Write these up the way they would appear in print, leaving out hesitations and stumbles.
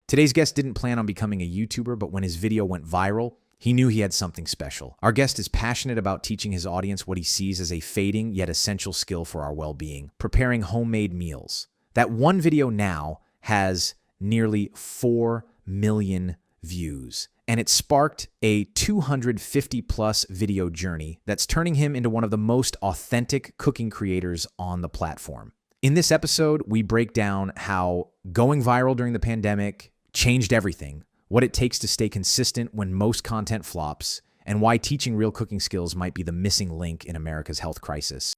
Today's guest didn't plan on becoming a YouTuber, but when his video went viral, he knew he had something special. Our guest is passionate about teaching his audience what he sees as a fading yet essential skill for our well-being, preparing homemade meals. That one video now has nearly 4 million views, and it sparked a 250-plus video journey that's turning him into one of the most authentic cooking creators on the platform. In this episode, we break down how going viral during the pandemic changed everything, what it takes to stay consistent when most content flops, and why teaching real cooking skills might be the missing link in America's health crisis.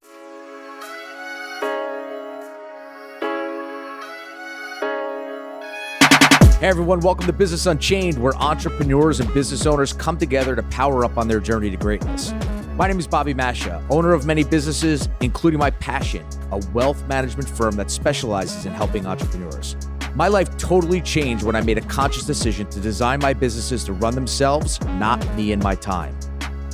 Hey everyone, welcome to Business Unchained, where entrepreneurs and business owners come together to power up on their journey to greatness. My name is Bobby Masha, owner of many businesses, including my passion, a wealth management firm that specializes in helping entrepreneurs. My life totally changed when I made a conscious decision to design my businesses to run themselves, not me and my time.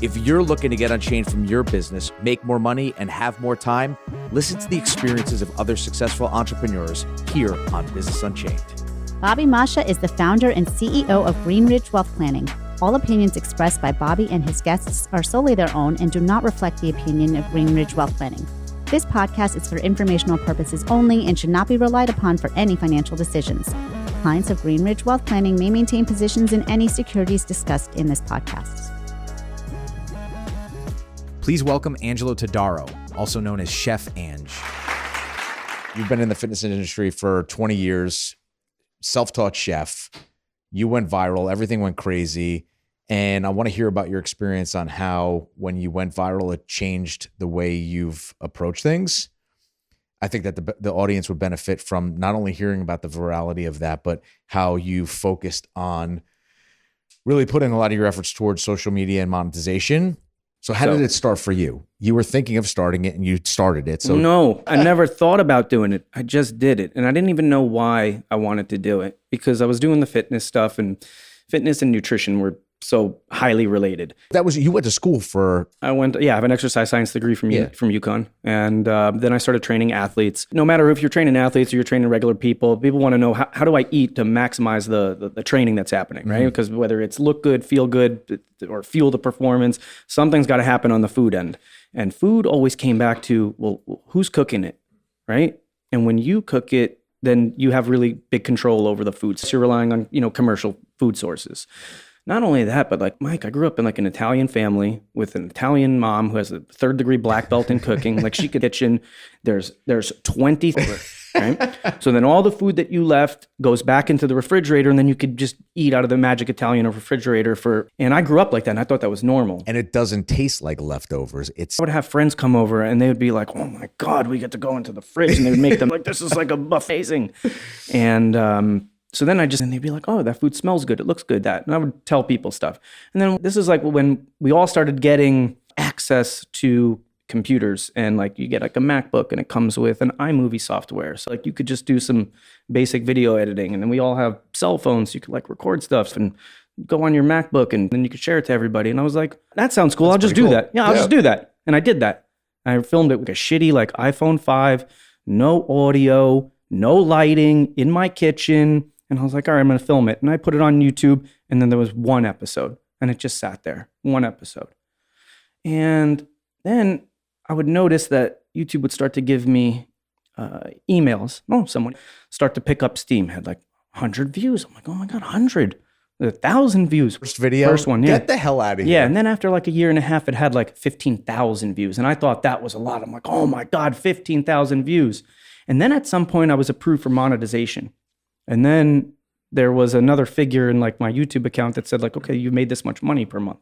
If you're looking to get unchained from your business, make more money, and have more time, listen to the experiences of other successful entrepreneurs here on Business Unchained. Bobby Masha is the founder and CEO of Green Ridge Wealth Planning. All opinions expressed by Bobby and his guests are solely their own and do not reflect the opinion of Green Ridge Wealth Planning. This podcast is for informational purposes only and should not be relied upon for any financial decisions. Clients of Green Ridge Wealth Planning may maintain positions in any securities discussed in this podcast. Please welcome Angelo Todaro, also known as Chef Ange. You've been in the fitness industry for 20 years, self-taught chef. You went viral, everything went crazy. And I want to hear about your experience on how, when you went viral, it changed the way you've approached things. I think that the audience would benefit from not only hearing about the virality of that, but how you focused on really putting a lot of your efforts towards social media and monetization. So how did it start for you? You were thinking of starting it and you started it. So no, I never thought about doing it. I just did it. And I didn't even know why I wanted to do it, because I was doing the fitness stuff, and fitness and nutrition were so highly related. that was, you went to school for... I have an exercise science degree from UConn. And then I started training athletes. No matter if you're training athletes or you're training regular people want to know how do I eat to maximize the training that's happening, right? Because whether it's look good, feel good, or fuel the performance, something's got to happen on the food end. And food always came back to, well, who's cooking it, right? And when you cook it, then you have really big control over the food. So you're relying on, commercial food sources. Not only that, but like Mike, I grew up in like an Italian family with an Italian mom who has a 3rd degree black belt in cooking. Like she could kitchen. There's 20, right? So then all the food that you left goes back into the refrigerator, and then you could just eat out of the magic Italian refrigerator and I grew up like that, and I thought that was normal. And it doesn't taste like leftovers. I would have friends come over and they would be like, oh my God, we get to go into the fridge, and they would make them like, this is like a buffet. And, so then and they'd be like, oh, that food smells good. It looks good, and I would tell people stuff. And then this is like when we all started getting access to computers, and like you get like a MacBook and it comes with an iMovie software. So like you could just do some basic video editing, and then we all have cell phones. So you could like record stuff and go on your MacBook, and then you could share it to everybody. And I was like, that sounds cool. I'll just do that. Yeah, I'll just do that. And I did that. I filmed it with a shitty like iPhone 5, no audio, no lighting, in my kitchen. And I was like, all right, I'm going to film it. And I put it on YouTube. And then there was one episode, and it just sat there, one episode. And then I would notice that YouTube would start to give me emails. Someone start to pick up steam, had like 100 views. I'm like, oh my God, 100, 1,000 views. First video? First one, yeah. Get the hell out of here. Yeah, and then after like a year and a half, it had like 15,000 views. And I thought that was a lot. I'm like, oh my God, 15,000 views. And then at some point I was approved for monetization. And then there was another figure in like my YouTube account that said like, okay, you made this much money per month.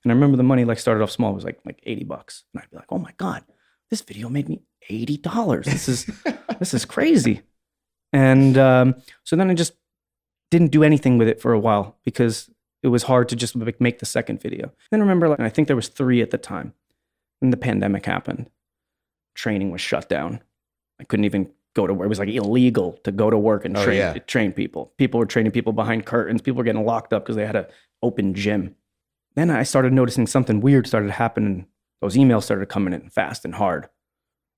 And I remember the money like started off small. It was like $80. And I'd be like, oh my God, this video made me $80. This is crazy. And so then I just didn't do anything with it for a while, because it was hard to just make the second video. Then I remember, I think there was 3 at the time, and the pandemic happened. Training was shut down. I couldn't even go to work. It was like illegal to go to work and train people. People were training people behind curtains. People were getting locked up because they had an open gym. Then I started noticing something weird started happening. Those emails started coming in fast and hard.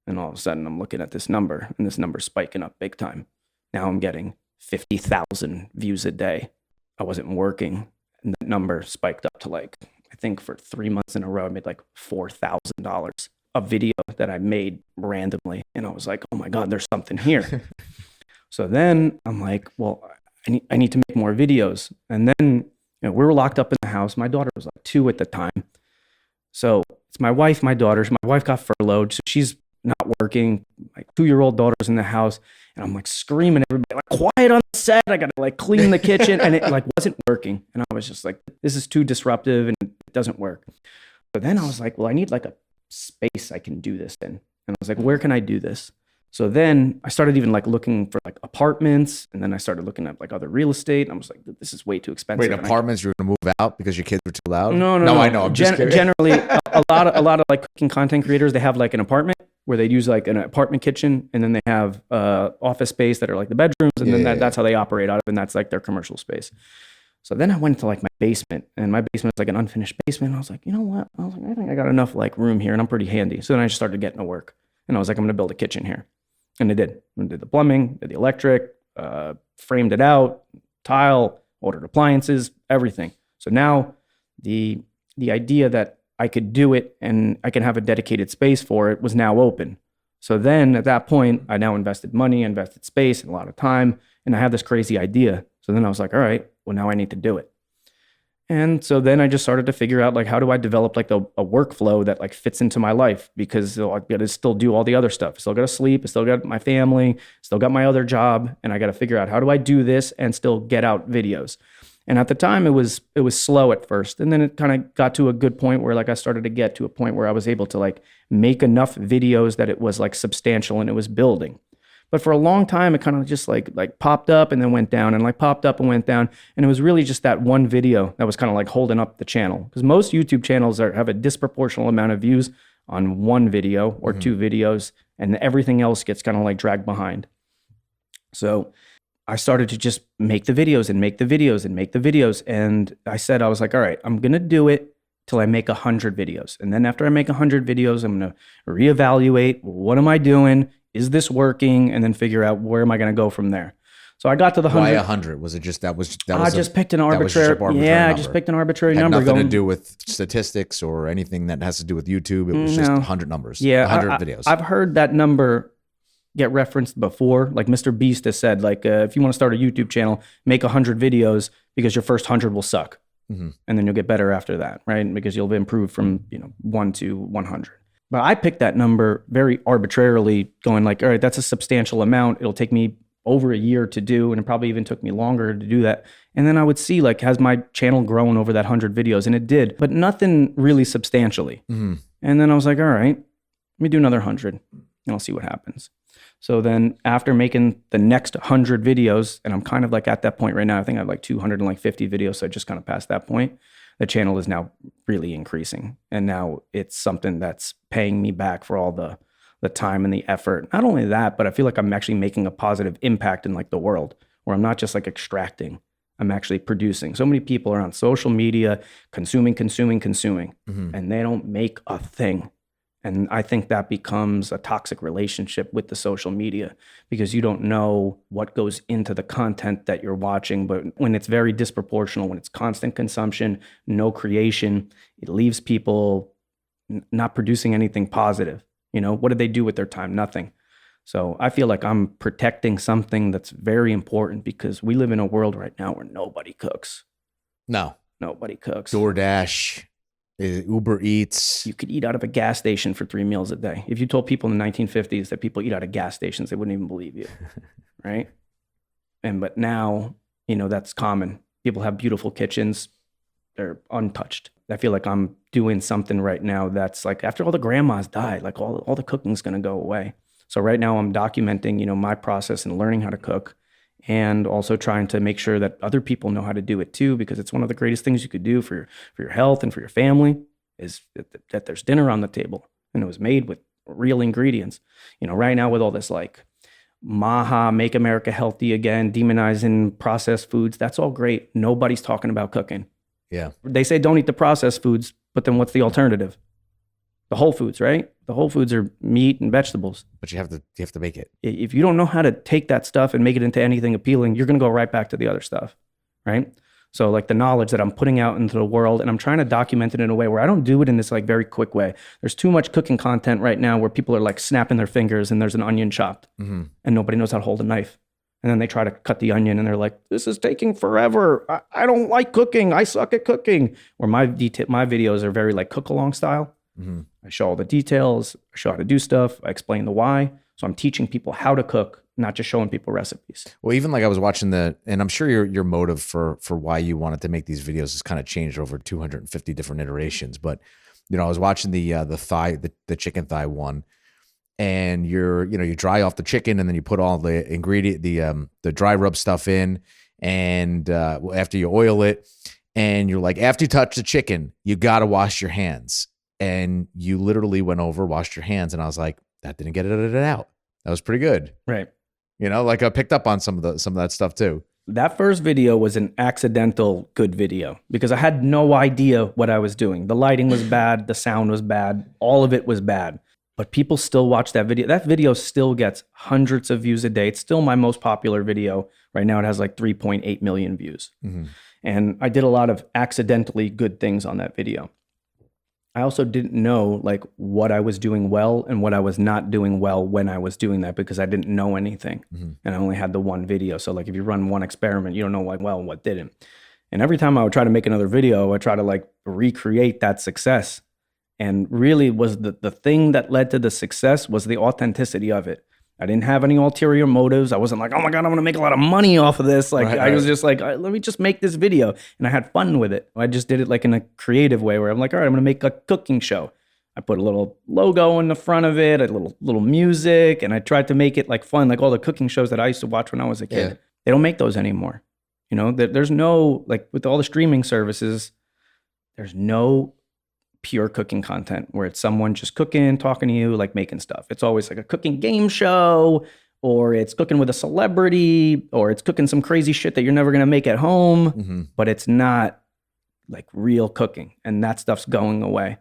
And all of a sudden I'm looking at this number, and this number's spiking up big time. Now I'm getting 50,000 views a day. I wasn't working. And that number spiked up to like, I think for 3 months in a row, I made like $4,000 a video that I made randomly. And I was like, oh my God, there's something here. So then I'm like, well, I need to make more videos. And then, we were locked up in the house. My daughter was like 2 at the time. So it's my wife, my daughter. My wife got furloughed, so she's not working. My 2-year-old daughter's in the house, and I'm like screaming at everybody, like, quiet on the set. I gotta like clean the kitchen, and it like wasn't working. And I was just like, this is too disruptive, and it doesn't work. But then I was like, well, I need like a space I can do this in. And I was like, where can I do this? So then I started even like looking for like apartments, and then I started looking at like other real estate. And I was like, this is way too expensive. Wait, apartments, you're going to move out because your kids were too loud? No, I know. I'm just kidding. Generally, a lot of like cooking content creators, they have like an apartment where they use like an apartment kitchen, and then they have office space that are like the bedrooms, and then that's how they operate out of, and that's like their commercial space. So then I went to like my basement, and my basement is like an unfinished basement. And I was like, you know what? I was like, I think I got enough like room here, and I'm pretty handy. So then I just started getting to work, and I was like, I'm going to build a kitchen here. And I did. I did the plumbing, did the electric, framed it out, tile, ordered appliances, everything. So now the idea that I could do it and I can have a dedicated space for it was now open. So then at that point, I now invested money, invested space and a lot of time, and I have this crazy idea. So then I was like, all right, well, now I need to do it. And so then I just started to figure out like, how do I develop like a workflow that like fits into my life? Because I got to still do all the other stuff. I still got to sleep. I still got my family, still got my other job. And I got to figure out, how do I do this and still get out videos? And at the time it was slow at first. And then it kind of got to a good point where like I started to get to a point where I was able to like make enough videos that it was like substantial and it was building. But for a long time, it kind of just like popped up and then went down, and like popped up and went down. And it was really just that one video that was kind of like holding up the channel. Because most YouTube channels have a disproportional amount of views on one video or 2 videos, and everything else gets kind of like dragged behind. So I started to just make the videos and make the videos and make the videos. And I said, I was like, all right, I'm going to do it till I make 100 videos. And then after I make 100 videos, I'm going to reevaluate, what am I doing? Is this working? And then figure out, where am I going to go from there? So I got to the 100. Why 100? Was it just I just picked an arbitrary. I just picked an arbitrary Had number. Nothing to do with statistics or anything that has to do with YouTube. It was just 100 numbers. Yeah, 100 videos. I've heard that number get referenced before. Like Mr. Beast has said, like if you want to start a YouTube channel, make 100 videos because your first 100 will suck, and then you'll get better after that, right? Because you'll improve from 1 to 100. But I picked that number very arbitrarily, going like, all right, that's a substantial amount. It'll take me over a year to do, and it probably even took me longer to do that. And then I would see, like, has my channel grown over that 100 videos? And it did, but nothing really substantially. And then I was like, all right, let me do another 100 and I'll see what happens. So then after making the next 100 videos, and I'm kind of like at that point right now, I think I have like 250 videos. So I just kind of passed that point. The channel is now really increasing. And now it's something that's paying me back for all the time and the effort. Not only that, but I feel like I'm actually making a positive impact in like the world, where I'm not just like extracting, I'm actually producing. So many people are on social media consuming, and they don't make a thing. And I think that becomes a toxic relationship with the social media, because you don't know what goes into the content that you're watching. But when it's very disproportional, when it's constant consumption, no creation, it leaves people not producing anything positive. What do they do with their time? Nothing. So I feel like I'm protecting something that's very important, because we live in a world right now where nobody cooks. No. Nobody cooks. DoorDash, Uber Eats. You could eat out of a gas station for 3 meals a day. If you told people in the 1950s that people eat out of gas stations, they wouldn't even believe you, right? But now, that's common. People have beautiful kitchens. They're untouched. I feel like I'm doing something right now that's like, after all the grandmas died, like all the cooking's going to go away. So right now I'm documenting, my process and learning how to cook, and also trying to make sure that other people know how to do it too, because it's one of the greatest things you could do for your health and for your family, is that there's dinner on the table and it was made with real ingredients. Right now with all this like MAHA, Make America Healthy Again, demonizing processed foods, that's all great. Nobody's talking about cooking. Yeah. They say don't eat the processed foods, but then what's the alternative? The whole foods, right? The whole foods are meat and vegetables. But you have to make it. If you don't know how to take that stuff and make it into anything appealing, you're going to go right back to the other stuff, right? So like the knowledge that I'm putting out into the world, and I'm trying to document it in a way where I don't do it in this like very quick way. There's too much cooking content right now where people are like snapping their fingers and there's an onion chopped and nobody knows how to hold a knife. And then they try to cut the onion and they're like, this is taking forever. I don't like cooking. I suck at cooking. Where my videos are very like cook along style. I show all the details. I show how to do stuff. I explain the why. So I'm teaching people how to cook, not just showing people recipes. Well, even like I was watching and I'm sure your motive for why you wanted to make these videos has kind of changed over 250 different iterations. But I was watching the chicken thigh one, and you dry off the chicken and then you put all the the dry rub stuff in, and after you oil it, and you're like, after you touch the chicken, you got to wash your hands. And you literally went over, washed your hands, and I was like, that didn't get it out. That was pretty good. Right. Like I picked up on some of that stuff too. That first video was an accidental good video because I had no idea what I was doing. The lighting was bad. The sound was bad. All of it was bad. But people still watch that video. That video still gets hundreds of views a day. It's still my most popular video. Right now it has like 3.8 million views. And I did a lot of accidentally good things on that video. I also didn't know like what I was doing well and what I was not doing well when I was doing that because I didn't know anything. And I only had the one video. So like if you run one experiment, you don't know like well what didn't. And every time I would try to make another video, I try to like recreate that success. And really was the thing that led to the success was the authenticity of it. I didn't have any ulterior motives. I wasn't like, oh my God, I'm going to make a lot of money off of this. Like I was just like, let me just make this video. And I had fun with it. I just did it like in a creative way where I'm like, all right, I'm going to make a cooking show. I put a little logo in the front of it, a little music. And I tried to make it like fun, like all the cooking shows that I used to watch when I was a kid. They don't make those anymore. There's no, like with all the streaming services, there's no pure cooking content where it's someone just cooking, talking to you, like making stuff. It's always like a cooking game show, or it's cooking with a celebrity, or it's cooking some crazy shit that you're never going to make at home, but it's not like real cooking. And that stuff's going away.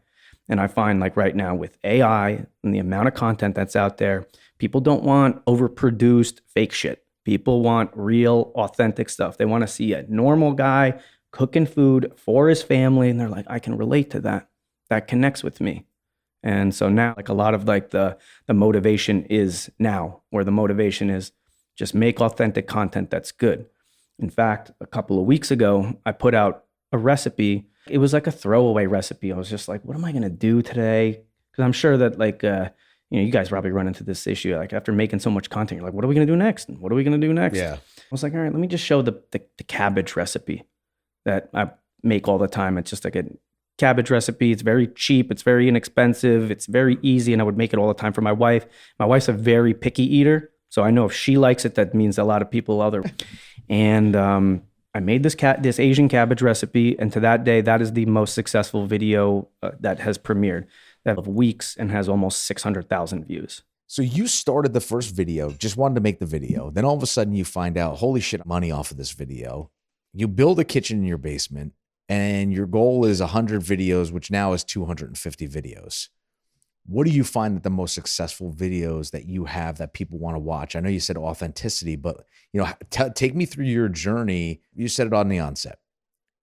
And I find like right now with AI and the amount of content that's out there, people don't want overproduced fake shit. People want real, authentic stuff. They want to see a normal guy cooking food for his family. And they're like, I can relate to that. That connects with me. And so now like a lot of like the motivation is now, where the motivation is just make authentic content that's good. In fact, a couple of weeks ago, I put out a recipe. It was like a throwaway recipe. I was just like, what am I going to do today? Because I'm sure that like, you guys probably run into this issue. Like after making so much content, you're like, what are we going to do next? What are we going to do next? Yeah. I was like, all right, let me just show the cabbage recipe that I make all the time. It's just like a cabbage recipe. It's very cheap. It's very inexpensive. It's very easy. And I would make it all the time for my wife. My wife's a very picky eater. So I know if she likes it, that means a lot of people other. And I made this Asian cabbage recipe. And to that day, that is the most successful video that has premiered that of weeks and has almost 600,000 views. So you started the first video, just wanted to make the video. Then all of a sudden you find out, holy shit, money off of this video. You build a kitchen in your basement. And your goal is 100 videos, which now is 250 videos. What do you find that the most successful videos that you have that people want to watch? I know you said authenticity, but take me through your journey. You said it on the onset.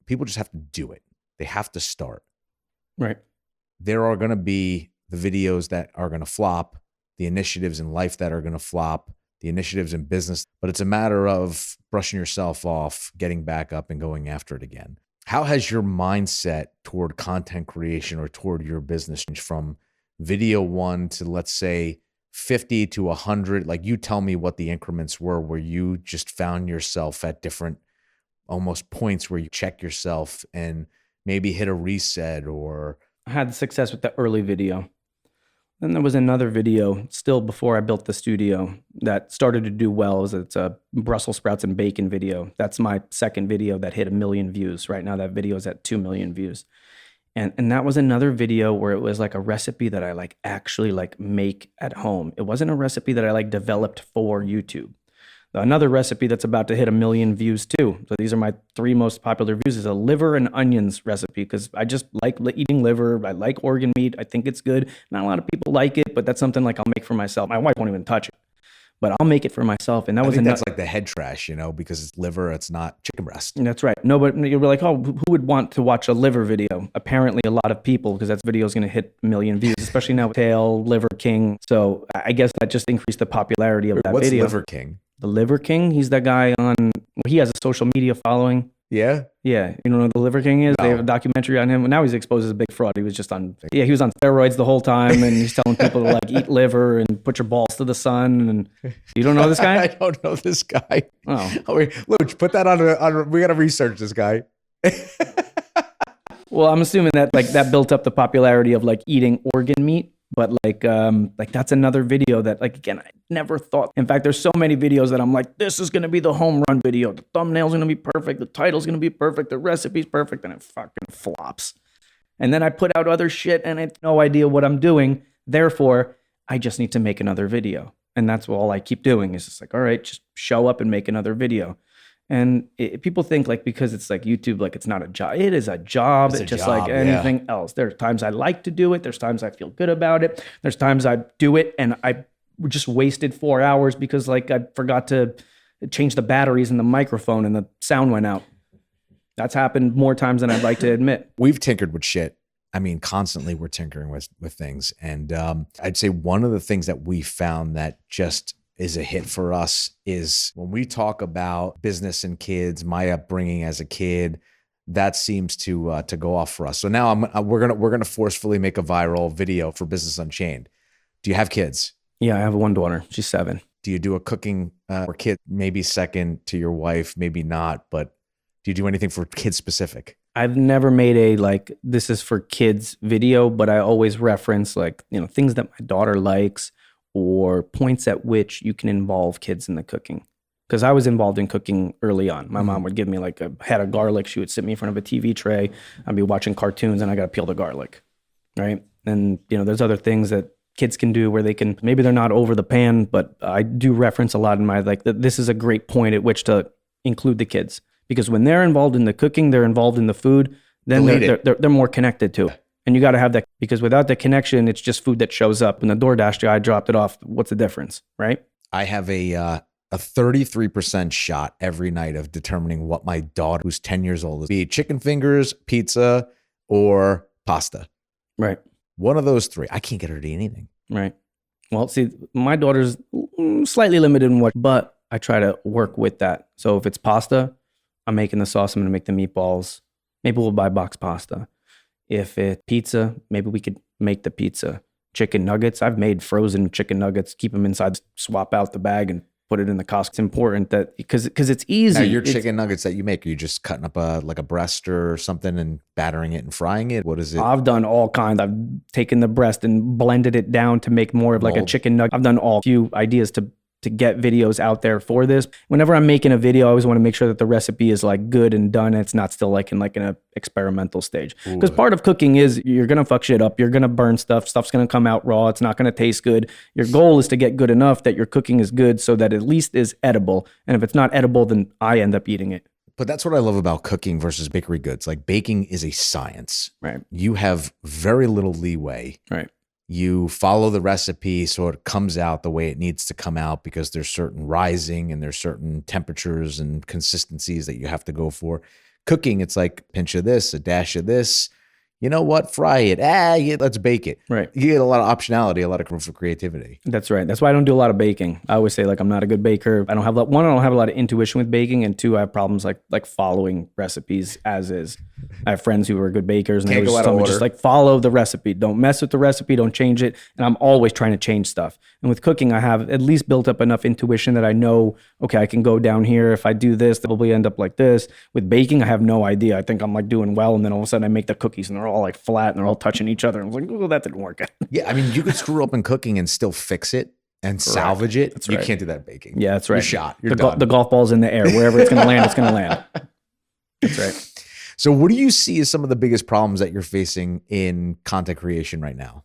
People just have to do it. They have to start. Right. There are going to be the videos that are going to flop, the initiatives in life that are going to flop, the initiatives in business, but it's a matter of brushing yourself off, getting back up and going after it again. How has your mindset toward content creation or toward your business changed from video 1 to, let's say, 50 to 100? Like, you tell me what the increments were where you just found yourself at different almost points where you check yourself and maybe hit a reset. Or I had success with the early video. Then there was another video still before I built the studio that started to do well. It's a Brussels sprouts and bacon video. That's my second video that hit 1 million views. Right now that video is at 2 million views. And that was another video where it was like a recipe that I actually make at home. It wasn't a recipe that I developed for YouTube. Another recipe that's about to hit 1 million views too. So these are my 3 most popular views, is a liver and onions recipe, because I just like eating liver. I like organ meat. I think it's good. Not a lot of people like it, but that's something like I'll make for myself. My wife won't even touch it, but I'll make it for myself. And that I was think that's like the head trash, because it's liver, it's not chicken breast. That's right. No, but you'll be like, oh, who would want to watch a liver video? Apparently a lot of people, because that video is going to hit 1 million views, especially now with Tail, Liver King. So I guess that just increased the popularity of that What's video. Liver King? The Liver King, he's that guy he has a social media following. Yeah. Yeah. You don't know who the Liver King is? No. They have a documentary on him. Now he's exposed as a big fraud. He was just he was on steroids the whole time, and he's telling people to like eat liver and put your balls to the sun. And you don't know this guy? I don't know this guy. Oh. Wait, Luch, put that on we got to research this guy. Well, I'm assuming that that built up the popularity of like eating organ meat. But like that's another video that, like, again, I never thought. In fact, there's so many videos that I'm like, this is going to be the home run video. The thumbnail's going to be perfect. The title's going to be perfect. The recipe's perfect. And it fucking flops. And then I put out other shit and I have no idea what I'm doing. Therefore, I just need to make another video. And that's all I keep doing, is just like, all right, just show up and make another video. And people think like, because it's like YouTube, like it's not a job. It is a job. It's just job, like anything else. There's times I like to do it. There's times I feel good about it. There's times I do it and I just wasted 4 hours because like I forgot to change the batteries in the microphone and the sound went out. That's happened more times than I'd like to admit. We've tinkered with shit. I mean, constantly we're tinkering with things. And I'd say one of the things that we found that just is a hit for us is when we talk about business and kids, my upbringing as a kid, that seems to go off for us. So now we're gonna forcefully make a viral video for Business Unchained. Do you have kids? Yeah, I have one daughter. She's 7. Do you do a cooking for kids? Maybe second to your wife, maybe not. But do you do anything for kids specific? I've never made a like this is for kids video, but I always reference like things that my daughter likes, or points at which you can involve kids in the cooking. Because I was involved in cooking early on. My mom would give me like a head of garlic. She would sit me in front of a TV tray. I'd be watching cartoons and I got to peel the garlic, right? And, there's other things that kids can do where they can, maybe they're not over the pan, but I do reference a lot in my, like, this is a great point at which to include the kids. Because when they're involved in the cooking, they're involved in the food, then they're more connected to it. And you got to have that, because without the connection, it's just food that shows up. And the DoorDash guy dropped it off. What's the difference, right? I have a 33% shot every night of determining what my daughter, who's 10 years old, is. Be it chicken fingers, pizza, or pasta. Right. One of those 3. I can't get her to eat anything. Right. Well, see, my daughter's slightly limited in what, but I try to work with that. So if it's pasta, I'm making the sauce. I'm going to make the meatballs. Maybe we'll buy box pasta. If it's pizza, maybe we could make the pizza. Chicken nuggets, I've made frozen chicken nuggets, keep them inside, swap out the bag and put it in the Costco. It's important that, because it's easy. Now, your chicken nuggets that you make, are you just cutting up a breast or something and battering it and frying it? What is it? I've done all kinds. I've taken the breast and blended it down to make more of like a chicken nugget. I've done a few ideas to get videos out there for this. Whenever I'm making a video, I always want to make sure that the recipe is like good and done. And it's not still like in an experimental stage. Because part of cooking is you're going to fuck shit up. You're going to burn stuff. Stuff's going to come out raw. It's not going to taste good. Your goal is to get good enough that your cooking is good so that at least is edible. And if it's not edible, then I end up eating it. But that's what I love about cooking versus bakery goods. Like, baking is a science. Right. You have very little leeway. Right. You follow the recipe so it comes out the way it needs to come out, because there's certain rising and there's certain temperatures and consistencies that you have to go for. Cooking, it's like a pinch of this, a dash of this. You know what? Fry it. Yeah, let's bake it. Right. You get a lot of optionality, a lot of room for creativity. That's right. That's why I don't do a lot of baking. I always say like I'm not a good baker. I don't have a lot of intuition with baking, and 2, I have problems like following recipes as is. I have friends who are good bakers, and they always tell me just like follow the recipe. Don't mess with the recipe. Don't change it. And I'm always trying to change stuff. And with cooking, I have at least built up enough intuition that I know, okay, I can go down here. If I do this, they'll probably end up like this. With baking, I have no idea. I think I'm like doing well, and then all of a sudden I make the cookies and they're all like flat and they're all touching each other. And I was like, oh, that didn't work out. Yeah, I mean, you could screw up in cooking and still fix it and salvage it. That's You right. can't do that in baking. Yeah, that's right. You're shot. You're done. The golf ball's in the air. Wherever it's going to land, it's going to land. That's right. So what do you see as some of the biggest problems that you're facing in content creation right now?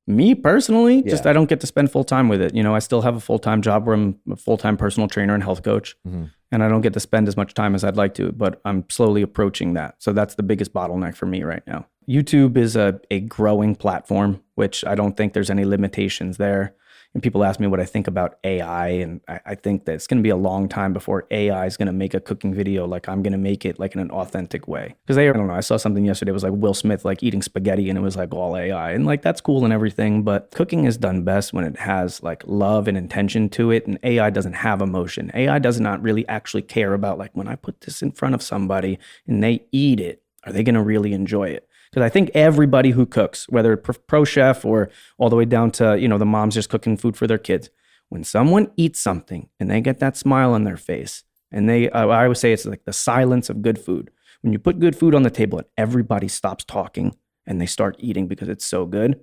Me personally, just I don't get to spend full time with it. You know, I still have a full-time job where I'm a full-time personal trainer and health coach, and I don't get to spend as much time as I'd like to, but I'm slowly approaching that. So that's the biggest bottleneck for me right now. YouTube is a growing platform, which I don't think there's any limitations there. And people ask me what I think about AI, and I think that it's going to be a long time before AI is going to make a cooking video like I'm going to make it like in an authentic way. Because I don't know, I saw something yesterday, it was like Will Smith like eating spaghetti, and it was like all AI, and like that's cool and everything, but cooking is done best when it has like love and intention to it, and AI doesn't have emotion. AI does not really actually care about like when I put this in front of somebody and they eat it, are they going to really enjoy it? Because I think everybody who cooks, whether pro chef or all the way down to, you know, the moms just cooking food for their kids, when someone eats something and they get that smile on their face, and I always say it's like the silence of good food. When you put good food on the table and everybody stops talking and they start eating because it's so good,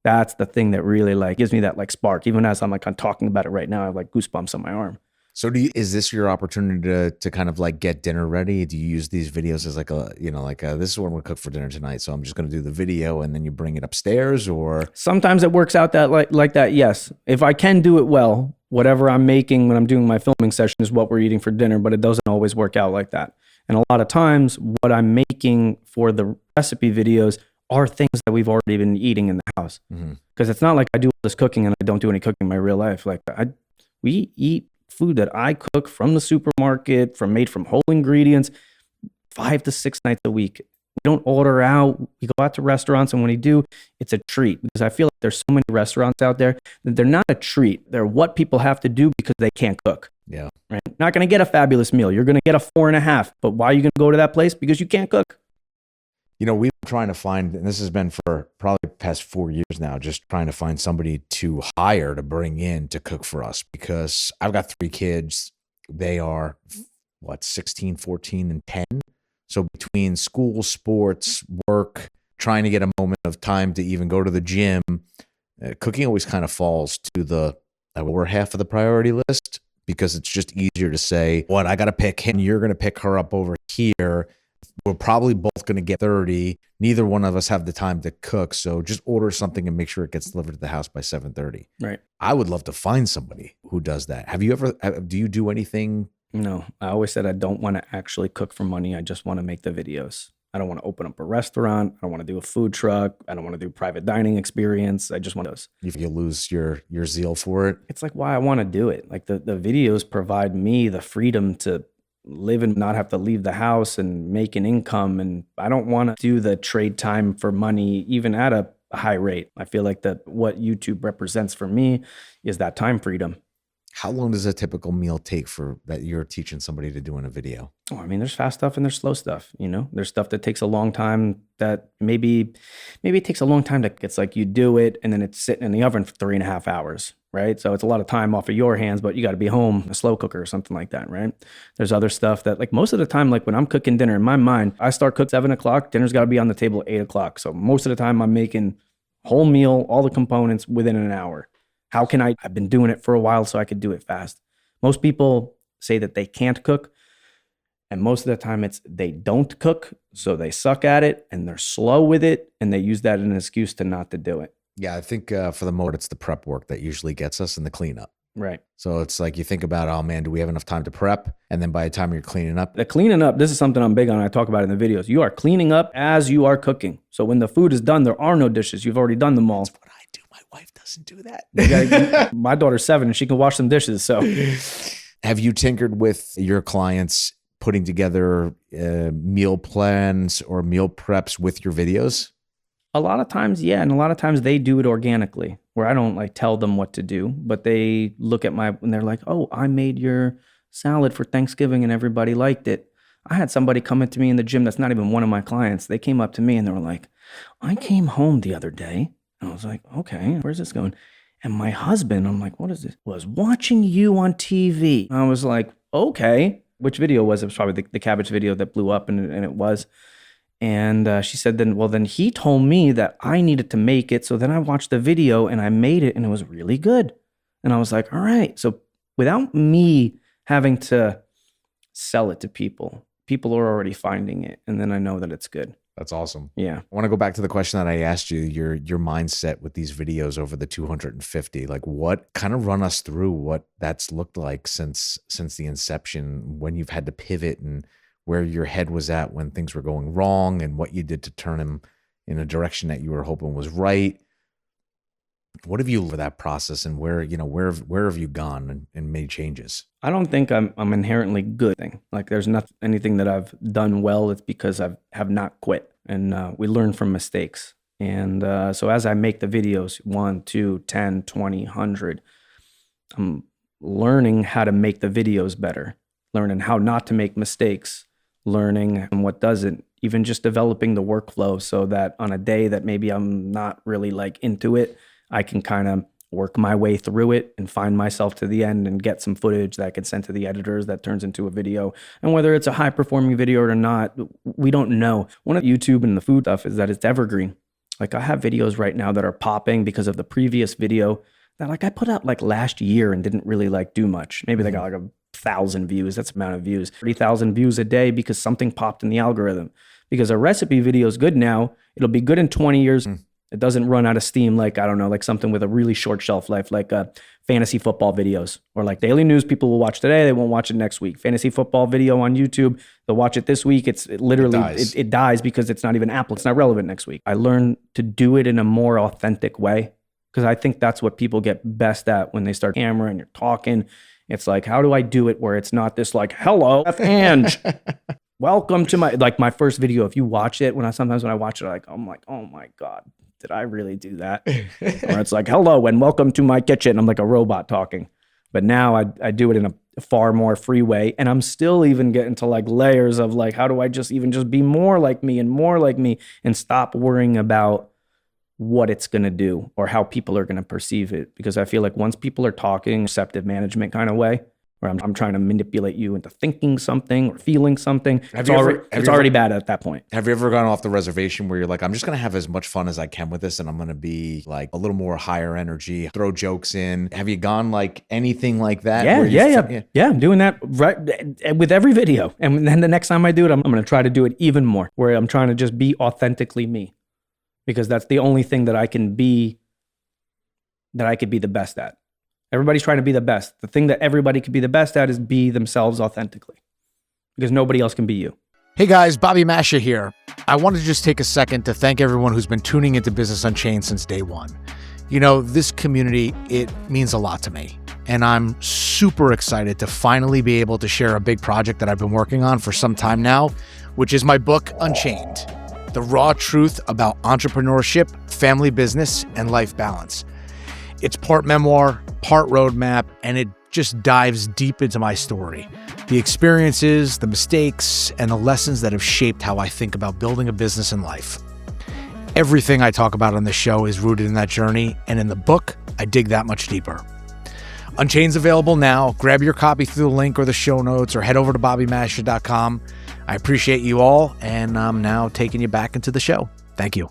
that's the thing that really like gives me that like spark. Even as I'm talking about it right now, I have like goosebumps on my arm. So is this your opportunity to kind of like get dinner ready? Do you use these videos as like this is what I'm going to cook for dinner tonight, so I'm just going to do the video and then you bring it upstairs? Or sometimes it works out that like that, yes. If I can do it well, whatever I'm making when I'm doing my filming session is what we're eating for dinner, but it doesn't always work out like that. And a lot of times what I'm making for the recipe videos are things that we've already been eating in the house. Because it's not like I do all this cooking and I don't do any cooking in my real life. Like we eat food that I cook from the supermarket, made from whole ingredients, 5 to 6 nights a week. We don't order out. We go out to restaurants, and when we do, it's a treat. Because I feel like there's so many restaurants out there that they're not a treat. They're what people have to do because they can't cook. Yeah. Right? Not going to get a fabulous meal. You're going to get a 4.5. But why are you going to go to that place? Because you can't cook. You know, we've been trying to find, and this has been for probably the past 4 years now, just trying to find somebody to hire to bring in to cook for us, because I've got 3 kids. They are 16, 14, and 10. So between school, sports, work, trying to get a moment of time to even go to the gym, cooking always kind of falls to the lower half of the priority list, because it's just easier to say, what, I got to pick him, you're going to pick her up over here. We're probably both going to get 30. Neither one of us have the time to cook. So just order something and make sure it gets delivered to the house by 7:30. Right. I would love to find somebody who does that. Do you do anything? No, I always said I don't want to actually cook for money. I just want to make the videos. I don't want to open up a restaurant. I don't want to do a food truck. I don't want to do a private dining experience. I just want those. You lose your zeal for it. It's like why I want to do it. Like the videos provide me the freedom to live and not have to leave the house and make an income. And I don't want to do the trade time for money, even at a high rate. I feel like that what YouTube represents for me is that time freedom. How long does a typical meal take for that you're teaching somebody to do in a video? Oh, I mean, there's fast stuff and there's slow stuff. You know, there's stuff that takes a long time that maybe it takes a long time to, it's like you do it and then it's sitting in the oven for 3.5 hours, right? So it's a lot of time off of your hands, but you got to be home, a slow cooker or something like that, right? There's other stuff that like most of the time, like when I'm cooking dinner in my mind, I start cooking 7 o'clock, dinner's got to be on the table at 8 o'clock. So most of the time I'm making whole meal, all the components within an hour. How can I've been doing it for a while so I could do it fast. Most people say that they can't cook. And most of the time it's they don't cook, so they suck at it and they're slow with it. And they use that as an excuse to not to do it. Yeah, I think for the most part, it's the prep work that usually gets us and the cleanup. Right. So it's like you think about, oh man, do we have enough time to prep? And then by the time you're cleaning up. The cleaning up, this is something I'm big on. I talk about it in the videos. You are cleaning up as you are cooking. So when the food is done, there are no dishes. You've already done them all. That's what I do. My wife doesn't do that. My daughter's 7 and she can wash some dishes. So have you tinkered with your clients putting together meal plans or meal preps with your videos? A lot of times, yeah. And a lot of times they do it organically where I don't like tell them what to do, but they look at and they're like, oh, I made your salad for Thanksgiving and everybody liked it. I had somebody come into me in the gym that's not even one of my clients. They came up to me and they were like, I came home the other day. And I was like, okay, where's this going? And my husband, I'm like, what is this? Was watching you on TV. I was like, okay. Which video was it? It was probably the cabbage video that blew up and it was. And she said, then he told me that I needed to make it. So then I watched the video and I made it and it was really good. And I was like, all right. So without me having to sell it to people, people are already finding it. And then I know that it's good. That's awesome. Yeah. I want to go back to the question that I asked you, your mindset with these videos over the 250. Like, what kind of run us through what that's looked like since the inception, when you've had to pivot and where your head was at when things were going wrong and what you did to turn them in a direction that you were hoping was right. What have you learned that process, and where have you gone and made changes? I don't think I'm inherently good. Like there's not anything that I've done well. It's because I have not quit, and we learn from mistakes. And so as I make the videos, 1, 2, 10, 20, 100, I'm learning how to make the videos better, learning how not to make mistakes, learning what doesn't, even just developing the workflow so that on a day that maybe I'm not really like into it, I can kind of work my way through it and find myself to the end and get some footage that I can send to the editors that turns into a video. And whether it's a high performing video or not, we don't know. One of YouTube and the food stuff is that it's evergreen. Like I have videos right now that are popping because of the previous video that like I put out like last year and didn't really like do much. Maybe they got like 1,000 views. That's the amount of views. 30,000 views a day because something popped in the algorithm. Because a recipe video is good now. It'll be good in 20 years. It doesn't run out of steam like, I don't know, like something with a really short shelf life, like fantasy football videos or like daily news people will watch today, they won't watch it next week. Fantasy football video on YouTube, they'll watch it this week. It dies because it's not even applicable. It's not relevant next week. I learned to do it in a more authentic way because I think that's what people get best at when they start camera and you're talking. It's like, how do I do it where it's not this like, hello, Chef Ange. Welcome to my first video. If you watch it, sometimes when I watch it, I'm like, oh my God, did I really do that? Or it's like, hello and welcome to my kitchen. I'm like a robot talking. But now I do it in a far more free way. And I'm still even getting to like layers of like, how do I just be more like me and stop worrying about what it's going to do or how people are going to perceive it. Because I feel like once people are talking receptive management kind of way, where I'm trying to manipulate you into thinking something or feeling something. It's already bad at that point. Have you ever gone off the reservation where you're like, I'm just going to have as much fun as I can with this and I'm going to be like a little more higher energy, throw jokes in? Have you gone like anything like that? Yeah. I'm doing that right with every video. And then the next time I do it, I'm going to try to do it even more, where I'm trying to just be authentically me, because that's the only thing that I could be the best at. Everybody's trying to be the best. The thing that everybody could be the best at is be themselves authentically, because nobody else can be you. Hey guys, Bobby Masha here. I wanted to just take a second to thank everyone who's been tuning into Business Unchained since day one. You know, this community, it means a lot to me. And I'm super excited to finally be able to share a big project that I've been working on for some time now, which is my book, Unchained, the raw truth about entrepreneurship, family business, and life balance. It's part memoir, part roadmap, and it just dives deep into my story, the experiences, the mistakes, and the lessons that have shaped how I think about building a business and life. Everything I talk about on this show is rooted in that journey, and in the book, I dig that much deeper. Unchained's available now. Grab your copy through the link or the show notes, or head over to bobbymasha.com. I appreciate you all, and I'm now taking you back into the show. Thank you.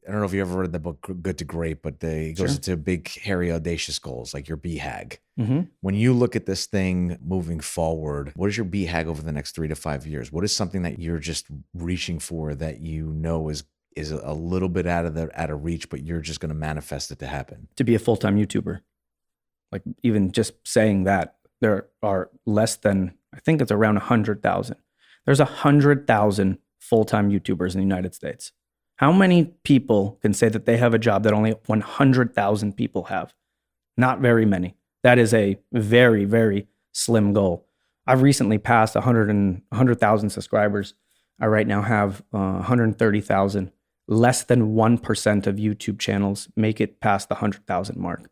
I don't know if you ever read the book Good to Great, but it goes into big, hairy, audacious goals, like your BHAG. Mm-hmm. When you look at this thing moving forward, what is your BHAG over the next 3 to 5 years? What is something that you're just reaching for that you know is a little bit out of reach, but you're just going to manifest it to happen? To be a full-time YouTuber. Like even just saying that, there are less than, I think it's around 100,000. There's 100,000 full-time YouTubers in the United States. How many people can say that they have a job that only 100,000 people have? Not very many. That is a very, very slim goal. I've recently passed 100,000 subscribers. I right now have 130,000. Less than 1% of YouTube channels make it past the 100,000 mark.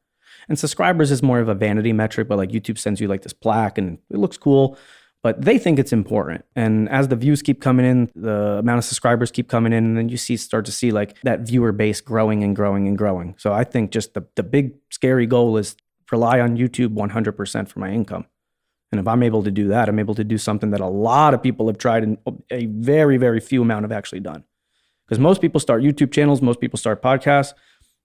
And subscribers is more of a vanity metric, but like YouTube sends you like this plaque and it looks cool. But they think it's important. And as the views keep coming in, the amount of subscribers keep coming in, and then you start to see like that viewer base growing and growing and growing. So I think just the big scary goal is rely on YouTube 100% for my income. And if I'm able to do that, I'm able to do something that a lot of people have tried and a very, very few amount have actually done. Because most people start YouTube channels, most people start podcasts,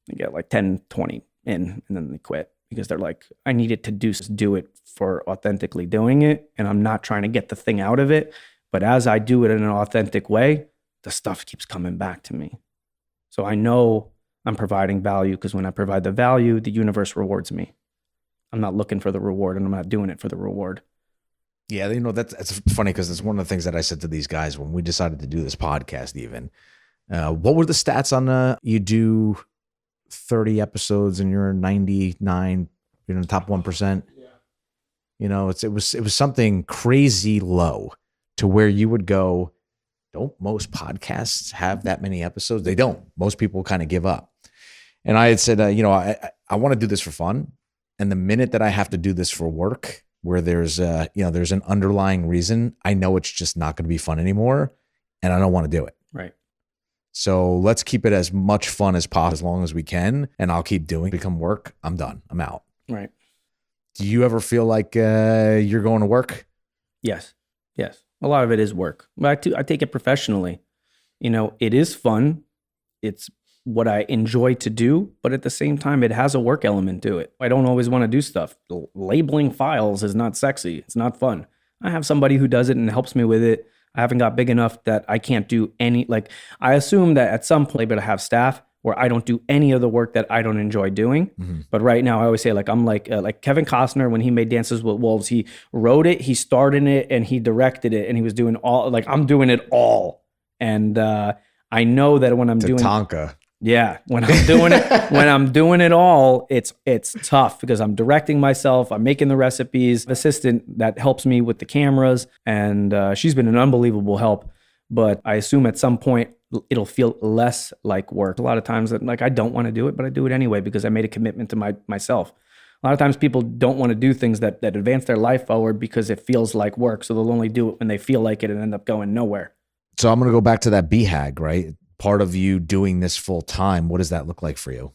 they get like 10, 20 in, and then they quit. Because they're like, I needed to do it for authentically doing it. And I'm not trying to get the thing out of it. But as I do it in an authentic way, the stuff keeps coming back to me. So I know I'm providing value, because when I provide the value, the universe rewards me. I'm not looking for the reward, and I'm not doing it for the reward. Yeah, that's funny, because it's one of the things that I said to these guys when we decided to do this podcast. Even what were the stats on you do 30 episodes and you're 99, you're in the top 1%. Yeah. You know, it was something crazy low to where you would go, don't most podcasts have that many episodes? They don't. Most people kind of give up. And I had said, I want to do this for fun. And the minute that I have to do this for work, where there's there's an underlying reason, I know it's just not going to be fun anymore, and I don't want to do it. Right. So let's keep it as much fun as possible, as long as we can, and I'll keep doing it. Become work, I'm done. I'm out. Right. Do you ever feel like you're going to work? Yes. A lot of it is work. But I take it professionally. You know, it is fun. It's what I enjoy to do, but at the same time, it has a work element to it. I don't always want to do stuff. Labeling files is not sexy. It's not fun. I have somebody who does it and helps me with it. I haven't got big enough that I can't do any, I assume that at some point, but I have staff where I don't do any of the work that I don't enjoy doing. Mm-hmm. But right now I always say, I'm like Kevin Costner, when he made Dances with Wolves, he wrote it, he starred in it, and he directed it, and he was doing all, I'm doing it all. And I know that when I'm doing Tatanka. Yeah, when I'm doing it all, it's tough, because I'm directing myself, I'm making the recipes, assistant that helps me with the cameras, and she's been an unbelievable help. But I assume at some point it'll feel less like work. A lot of times I don't want to do it, but I do it anyway because I made a commitment to myself. A lot of times people don't want to do things that advance their life forward because it feels like work. So they'll only do it when they feel like it and end up going nowhere. So I'm going to go back to that BHAG, right? Part of you doing this full time, what does that look like for you?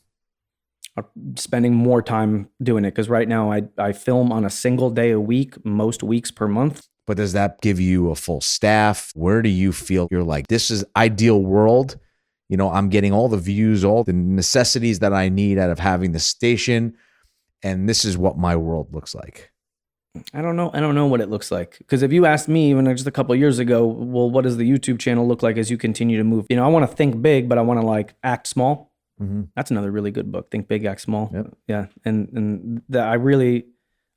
Spending more time doing it, because right now I film on a single day a week, most weeks per month. But does that give you a full staff? Where do you feel you're like, this is ideal world? You know, I'm getting all the views, all the necessities that I need out of having the station, and this is what my world looks like. I don't know what it looks like. Because if you asked me even just a couple of years ago, well, what does the YouTube channel look like as you continue to move? You know, I want to think big, but I want to act small. Mm-hmm. That's another really good book, Think Big, Act Small. Yep. Yeah. And I really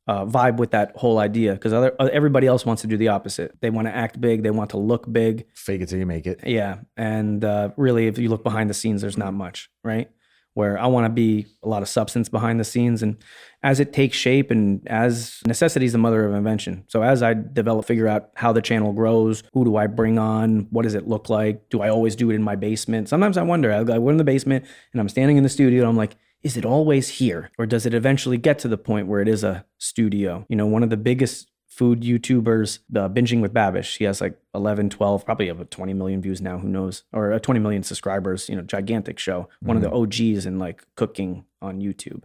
vibe with that whole idea, because everybody else wants to do the opposite. They want to act big. They want to look big. Fake it till you make it. Yeah. And really, if you look behind the scenes, there's not much, right? Where I want to be a lot of substance behind the scenes. And as it takes shape, and as necessity is the mother of invention. So as I figure out how the channel grows, who do I bring on? What does it look like? Do I always do it in my basement? Sometimes I wonder, I go in the basement and I'm standing in the studio and I'm like, is it always here? Or does it eventually get to the point where it is a studio? You know, one of the biggest food YouTubers, Binging with Babish, he has 11, 12, probably over 20 million views now, who knows, or 20 million subscribers, gigantic show, one of the OGs in cooking on YouTube.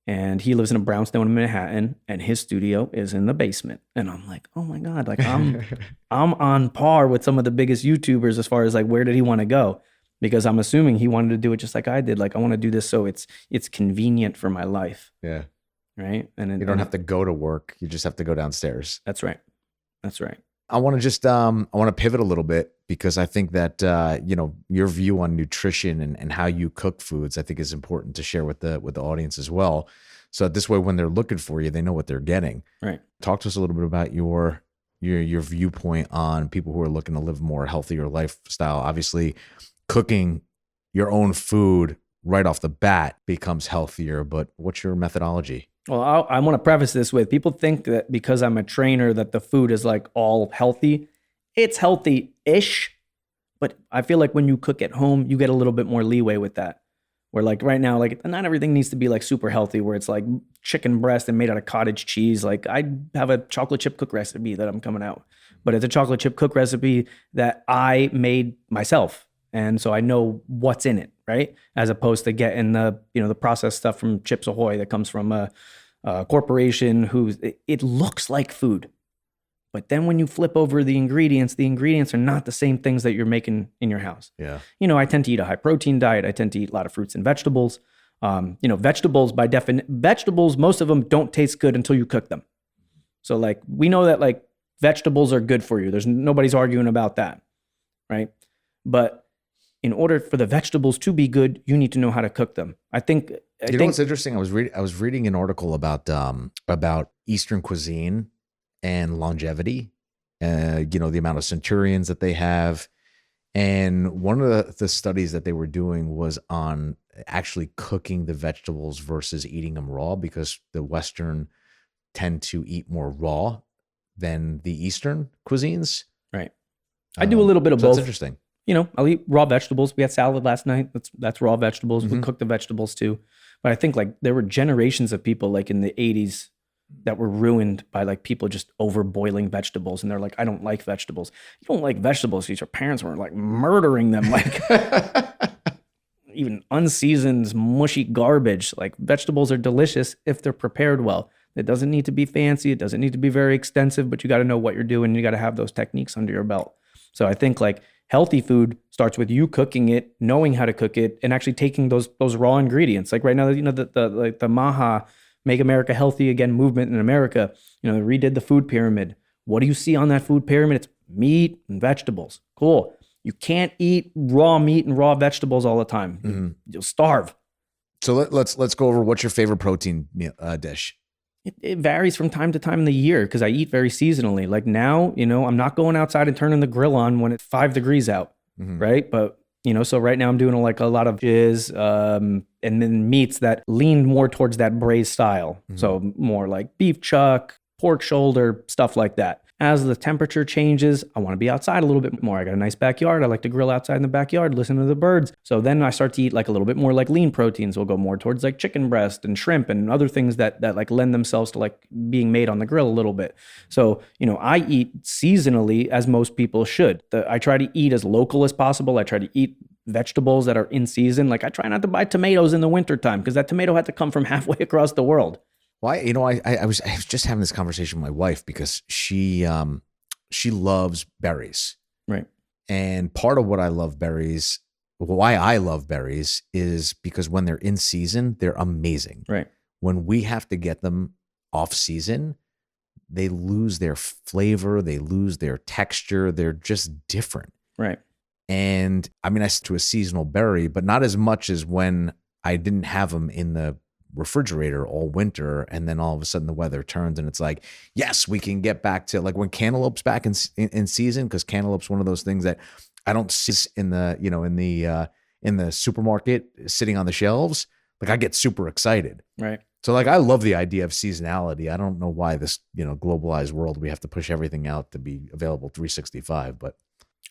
And he lives in a brownstone in Manhattan, and his studio is in the basement. And I'm like, oh my God, I'm on par with some of the biggest YouTubers as far as where did he want to go? Because I'm assuming he wanted to do it just like I did. I want to do this so it's convenient for my life. Yeah. Right. And you don't have to go to work. You just have to go downstairs. That's right. I want to just, I want to pivot a little bit, because I think that, your view on nutrition and how you cook foods, I think is important to share with the audience as well. So that this way, when they're looking for you, they know what they're getting. Right. Talk to us a little bit about your viewpoint on people who are looking to live a more healthier lifestyle. Obviously, cooking your own food right off the bat becomes healthier, but what's your methodology? Well, I want to preface this with, people think that because I'm a trainer that the food is all healthy. It's healthy-ish, but I feel like when you cook at home, you get a little bit more leeway with that. Where right now, not everything needs to be super healthy, where it's chicken breast and made out of cottage cheese. I have a chocolate chip cook recipe that I'm coming out, but it's a chocolate chip cook recipe that I made myself. And so I know what's in it, right? As opposed to getting the processed stuff from Chips Ahoy that comes from a corporation it looks like food. But then when you flip over the ingredients are not the same things that you're making in your house. Yeah. I tend to eat a high protein diet. I tend to eat a lot of fruits and vegetables. Vegetables by definition, most of them don't taste good until you cook them. So we know that vegetables are good for you. Nobody's arguing about that, right? But in order for the vegetables to be good, you need to know how to cook them. I think You know what's interesting? I was reading an article about Eastern cuisine and longevity. The amount of centurions that they have, and one of the studies that they were doing was on actually cooking the vegetables versus eating them raw, because the Western tend to eat more raw than the Eastern cuisines. Right. I do a little bit of so both. That's interesting. I'll eat raw vegetables. We had salad last night. That's raw vegetables. Mm-hmm. We cook the vegetables too. But I think like there were generations of people like in the 80s that were ruined by like people just over boiling vegetables. And they're like, I don't like vegetables. You don't like vegetables because your parents were like murdering them. Like even unseasoned, mushy garbage. Like vegetables are delicious if they're prepared well. It doesn't need to be fancy. It doesn't need to be very extensive, but you got to know what you're doing. You got to have those techniques under your belt. So I think like healthy food starts with you cooking it, knowing how to cook it, and actually taking those raw ingredients. Like right now, the MAHA, Make America Healthy Again movement in America, they redid the food pyramid. What do you see on that food pyramid? It's meat and vegetables. Cool. You can't eat raw meat and raw vegetables all the time. Mm-hmm. You'll starve. So let's go over what's your favorite protein dish. It varies from time to time in the year because I eat very seasonally. Like now, I'm not going outside and turning the grill on when it's 5 degrees out, right? But, so right now I'm doing like a lot of jizz and then meats that lean more towards that braised style. So more like beef chuck, pork shoulder, stuff like that. As the temperature changes, I want to be outside a little bit more. I got a nice backyard. I like to grill outside in the backyard, listen to the birds. So then I start to eat like a little bit more like lean proteins. We'll go more towards like chicken breast and shrimp and other things that like lend themselves to like being made on the grill a little bit. So, I eat seasonally as most people should. I try to eat as local as possible. I try to eat vegetables that are in season. Like I try not to buy tomatoes in the wintertime because that tomato had to come from halfway across the world. Well, I was just having this conversation with my wife because she loves berries. Right. And part of why I love berries is because when they're in season, they're amazing. Right. When we have to get them off season, they lose their flavor, they lose their texture, they're just different. Right. And I mean, I stick to a seasonal berry, but not as much as when I didn't have them in the refrigerator all winter, and then all of a sudden the weather turns and it's like, yes, we can get back to like when cantaloupe's back in season, because cantaloupe's one of those things that I don't see in the in the supermarket sitting on the shelves. Like I get super excited. Right. So like I love the idea of seasonality. I don't know why this globalized world we have to push everything out to be available 365, but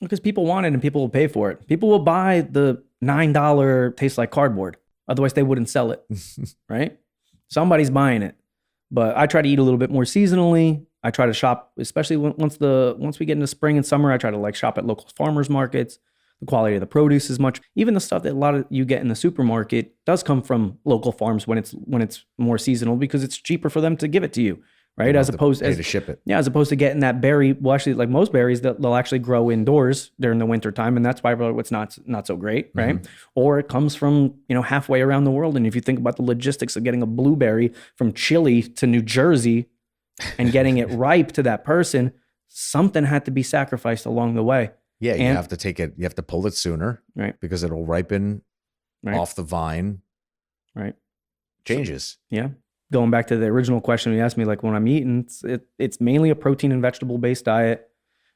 because people want it and people will pay for it. People will buy the $9 tastes like cardboard. Otherwise, they wouldn't sell it, right? Somebody's buying it. But I try to eat a little bit more seasonally. I try to shop, especially once we get into spring and summer, I try to like shop at local farmers markets. The quality of the produce is much. Even the stuff that a lot of you get in the supermarket does come from local farms when it's more seasonal because it's cheaper for them to give it to you, right? As opposed to ship it. Yeah, as opposed to getting that berry. Well, actually, like most berries, they'll actually grow indoors during the winter time, and that's why it's not so great, right? Or it comes from halfway around the world. And if you think about the logistics of getting a blueberry from Chile to New Jersey and getting it ripe to that person, something had to be sacrificed along the way. Yeah, you have to take it. You have to pull it sooner, right? Because it'll ripen right. off the vine, right? Changes. Yeah. Going back to the original question you asked me, like when I'm eating, it's mainly a protein and vegetable based diet.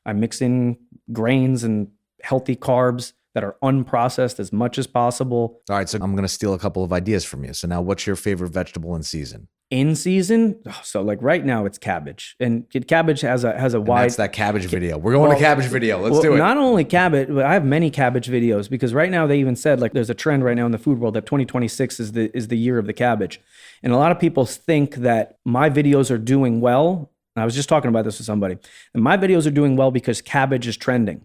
I mix in grains and healthy carbs that are unprocessed as much as possible. All right, so I'm going to steal a couple of ideas from you. So now, what's your favorite vegetable in season? In season, so like right now it's cabbage, and cabbage has a wide. That's that cabbage video. We're going to cabbage video. Let's do it. Not only cabbage, but I have many cabbage videos because right now they even said like there's a trend right now in the food world that 2026 is the year of the cabbage, and a lot of people think that my videos are doing well. I was just talking about this with somebody, and my videos are doing well because cabbage is trending.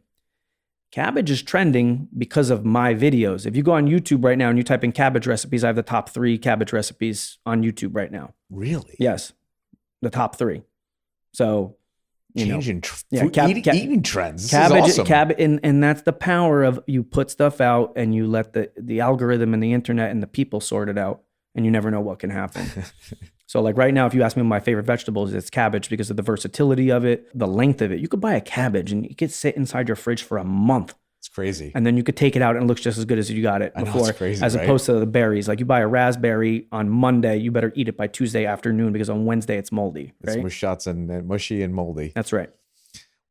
Cabbage is trending because of my videos. If you go on YouTube right now and you type in cabbage recipes, I have the top 3 cabbage recipes on YouTube right now. Really? Yes. The top 3. So, eating trends. This cabbage, is awesome. And that's the power of you put stuff out and you let the algorithm and the internet and the people sort it out, and you never know what can happen. So like right now, if you ask me my favorite vegetables, it's cabbage because of the versatility of it, the length of it. You could buy a cabbage and it could sit inside your fridge for a month. It's crazy. And then you could take it out and it looks just as good as you got it I know, before, it's crazy, as right? opposed to the berries. Like you buy a raspberry on Monday, you better eat it by Tuesday afternoon because on Wednesday it's moldy, It's right? mushy and moldy. That's right.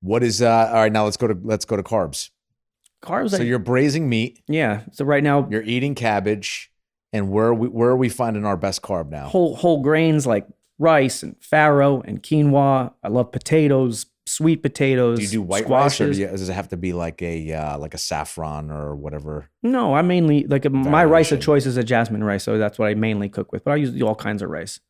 What is all right? Now let's go to carbs. Carbs. So you're braising meat. Yeah. So right now, You're eating cabbage, and where are we finding our best carb now? whole grains like rice and farro and quinoa. I love potatoes, sweet potatoes. Do you do white rice, or squashes. does it have to be like a saffron or whatever? No, I mainly like my rice of Variation. choice is a jasmine rice, so that's what I mainly cook with. But I use all kinds of rice.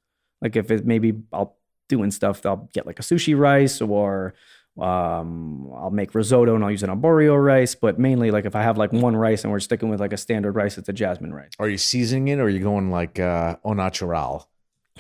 Like if it maybe I'll doing stuff, I'll get like a sushi rice, or I'll make risotto and I'll use an arborio rice. But mainly, like if I have like one rice and we're sticking with like a standard rice, it's a jasmine rice. Are you seasoning it, or are you going like au natural?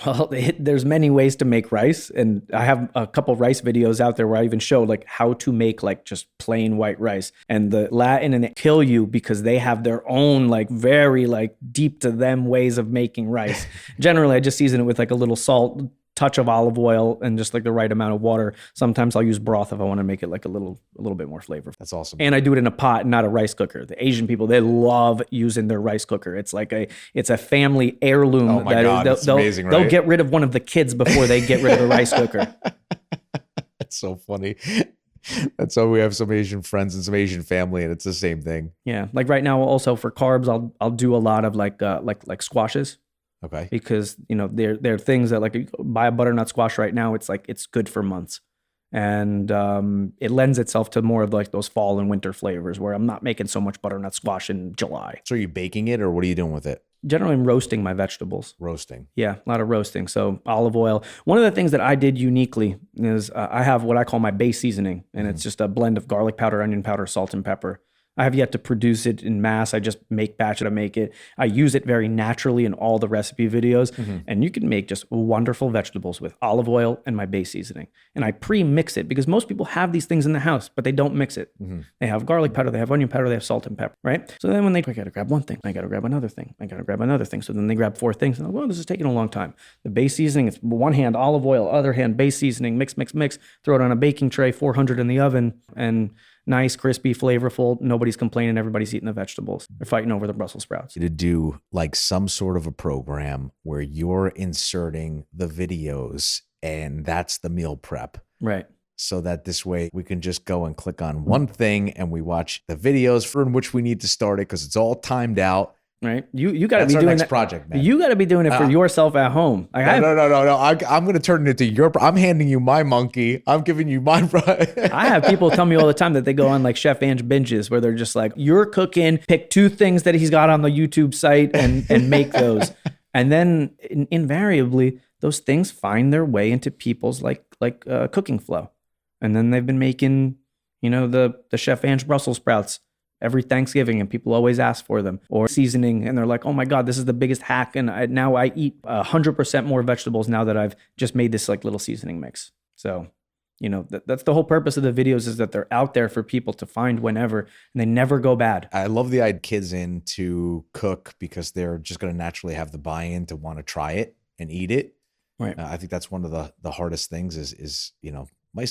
Well, there's many ways to make rice, and I have a couple rice videos out there where I even show like how to make like just plain white rice. And the Latin and it kill you because they have their own like very like deep to them ways of making rice. Generally, I just season it with like a little salt, touch of olive oil, and just like the right amount of water. Sometimes I'll use broth if I want to make it like a little bit more flavorful. That's awesome. And I do it in a pot, not a rice cooker. The Asian people, they love using their rice cooker. It's like it's a family heirloom. Oh my God, it's amazing, They'll right? get rid of one of the kids before they get rid of the rice cooker. That's so funny. That's how we have some Asian friends and some Asian family, and it's the same thing. Yeah, like right now, also for carbs, I'll do a lot of like squashes. Okay. Because they're things that like you buy a butternut squash right now, it's like it's good for months, and it lends itself to more of like those fall and winter flavors where I'm not making so much butternut squash in July. So are you baking it, or what are you doing with it? Generally, I'm roasting my vegetables. Roasting. Yeah, a lot of roasting. So olive oil. One of the things that I did uniquely is I have what I call my base seasoning, and it's just a blend of garlic powder, onion powder, salt, and pepper. I have yet to produce it in mass. I just make batch it. I make it. I use it very naturally in all the recipe videos. And you can make just wonderful vegetables with olive oil and my base seasoning. And I pre-mix it because most people have these things in the house, but they don't mix it. They have garlic powder, they have onion powder, they have salt and pepper, right? So then when I got to grab one thing, I got to grab another thing, I got to grab another thing. So then they grab 4 things. And well, this is taking a long time. The base seasoning is one hand olive oil, other hand base seasoning, mix, throw it on a baking tray, 400 in the oven, and nice, crispy, flavorful. Nobody's complaining. Everybody's eating the vegetables. They're fighting over the Brussels sprouts. To do like some sort of a program where you're inserting the videos and that's the meal prep. Right. So that this way we can just go and click on one thing and we watch the videos for in which we need to start it because it's all timed out. Right. You got to That's be our doing next that. project, man. You got to be doing it for yourself at home. Like No. I'm going to turn it into your. I'm handing you my monkey. I'm giving you my. I have people tell me all the time that they go on like Chef Ange binges where they're just like, you're cooking, pick 2 things that he's got on the YouTube site and make those. And then invariably those things find their way into people's cooking flow. And then they've been making, the Chef Ange Brussels sprouts every Thanksgiving, and people always ask for them, or seasoning, and they're like, oh my God, this is the biggest hack. And now I eat 100% more vegetables now that I've just made this like little seasoning mix. So, that's the whole purpose of the videos, is that they're out there for people to find whenever, and they never go bad. I love the idea kids in to cook because they're just going to naturally have the buy-in to want to try it and eat it. Right. I think that's one of the hardest things is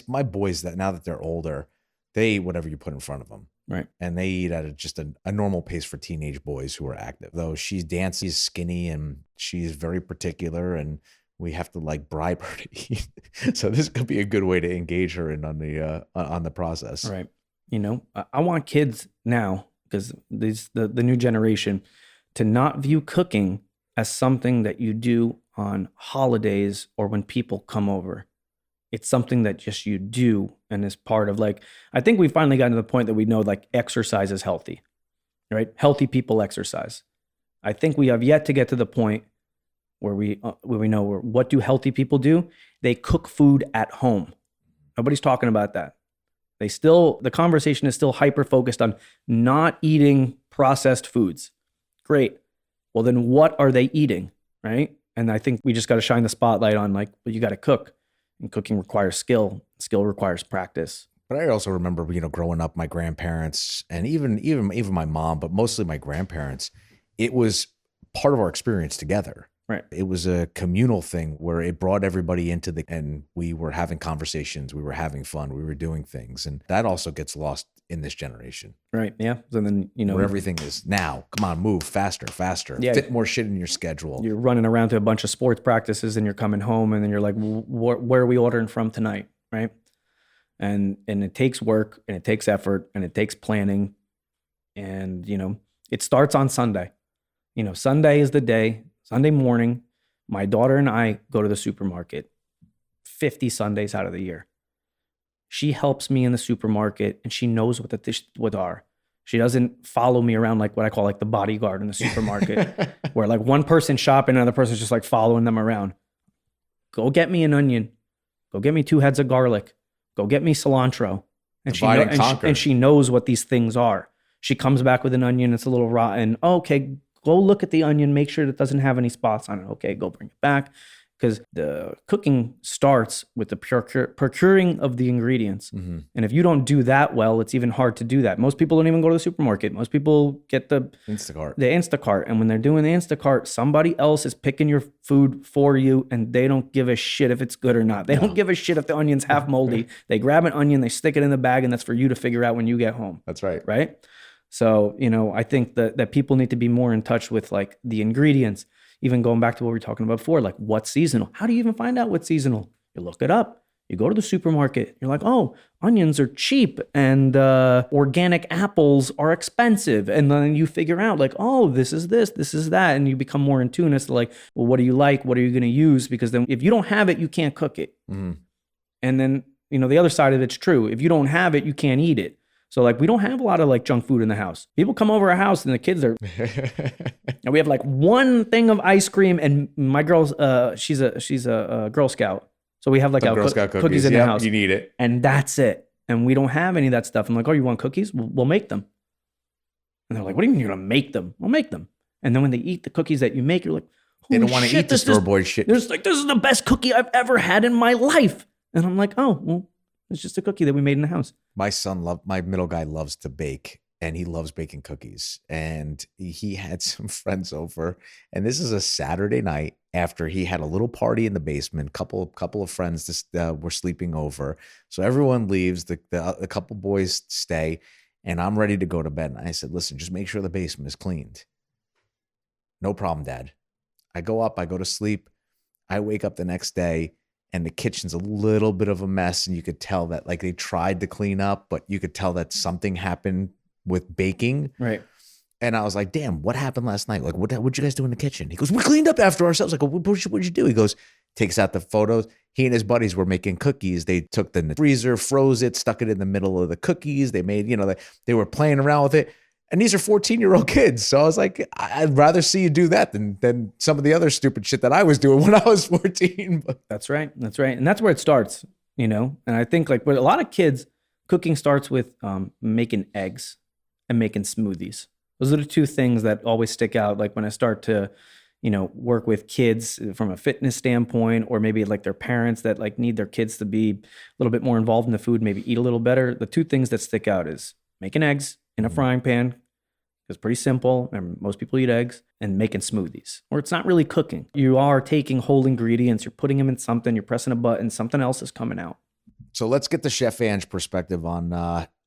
my boys that now that they're older, they eat whatever you put in front of them. Right. And they eat at just a normal pace for teenage boys who are active. Though she's skinny and she's very particular, and we have to like bribe her to eat. So this could be a good way to engage her in on the process. Right. I want kids now, because the new generation, to not view cooking as something that you do on holidays or when people come over. It's something that just you do and is part of I think we finally gotten to the point that we know exercise is healthy, right? Healthy people exercise. I think we have yet to get to the point where we know what do healthy people do? They cook food at home. Nobody's talking about that. The conversation is still hyper focused on not eating processed foods. Great. Well, then what are they eating, right? And I think we just got to shine the spotlight on well, you got to cook. And cooking requires skill. Skill requires practice. But I also remember, growing up, my grandparents and even my mom, but mostly my grandparents, it was part of our experience together. Right. It was a communal thing where it brought everybody and we were having conversations, we were having fun, we were doing things. And that also gets lost in this generation. Right. Yeah. So then, Where everything is now. Come on, move faster. Yeah. Fit more shit in your schedule. you're running around to a bunch of sports practices and you're coming home and then you're like, where are we ordering from tonight? Right. And it takes work and it takes effort and it takes planning. And, it starts on Sunday. Sunday is the day, Sunday morning, my daughter and I go to the supermarket 50 Sundays out of the year. She helps me in the supermarket and she knows what the things are. She doesn't follow me around like what I call like the bodyguard in the supermarket, where like one person shopping, another person's just like following them around. Go get me an onion. Go get me 2 heads of garlic. Go get me cilantro. And she knows what these things are. She comes back with an onion. It's a little rotten. Okay, go look at the onion. Make sure it doesn't have any spots on it. Okay, go bring it back. Because the cooking starts with the procuring of the ingredients. Mm-hmm. And if you don't do that well, it's even hard to do that. Most people don't even go to the supermarket. Most people get the Instacart. And when they're doing the Instacart, somebody else is picking your food for you and they don't give a shit if it's good or not. They don't give a shit if the onion's half moldy. They grab an onion, they stick it in the bag, and that's for you to figure out when you get home. That's right. Right? So, I think that people need to be more in touch with like the ingredients. Even going back to what we were talking about before, like what's seasonal? How do you even find out what's seasonal? You look it up. You go to the supermarket. You're like, oh, onions are cheap and organic apples are expensive. And then you figure out like, oh, this is that. And you become more in tune as to like, well, what do you like? What are you going to use? Because then if you don't have it, you can't cook it. Mm-hmm. And then, the other side of it's true. If you don't have it, you can't eat it. So like we don't have a lot of like junk food in the house. People come over our house and the kids are, and we have like one thing of ice cream. And my girl's, she's a Girl Scout. So we have like Girl Scout cookies in the house. You need it. And that's it. And we don't have any of that stuff. I'm like, oh, you want cookies? We'll make them. And they're like, what do you mean you're going to make them? We'll make them. And then when they eat the cookies that you make, you're like, they don't want to eat the store-bought shit. There's like, this is the best cookie I've ever had in my life. And I'm like, oh, well, it's just a cookie that we made in the house. My middle guy loves to bake and he loves baking cookies. And he had some friends over, and this is a Saturday night after he had a little party in the basement. Couple of friends were sleeping over. So everyone leaves, the couple boys stay, and I'm ready to go to bed. And I said, listen, just make sure the basement is cleaned. No problem, Dad. I go up, I go to sleep. I wake up the next day, and the kitchen's a little bit of a mess, and you could tell that like they tried to clean up, but you could tell that something happened with baking. Right. And I was like, damn, what happened last night? Like, what'd you guys do in the kitchen? He goes, we cleaned up after ourselves. Like, what'd you do? He goes, takes out the photos. He and his buddies were making cookies. They took the freezer, froze it, stuck it in the middle of the cookies. They made, they were playing around with it. And these are 14-year-old kids. So I was like, I'd rather see you do that than some of the other stupid shit that I was doing when I was 14. That's right. And that's where it starts, And I think like with a lot of kids, cooking starts with making eggs and making smoothies. Those are the two things that always stick out. Like when I start to, work with kids from a fitness standpoint, or maybe like their parents that like need their kids to be a little bit more involved in the food, maybe eat a little better. The two things that stick out is making eggs in a frying pan. It's pretty simple, and most people eat eggs, and making smoothies. Or it's not really cooking. You are taking whole ingredients, you're putting them in something, you're pressing a button, something else is coming out. So let's get the Chef Ange perspective on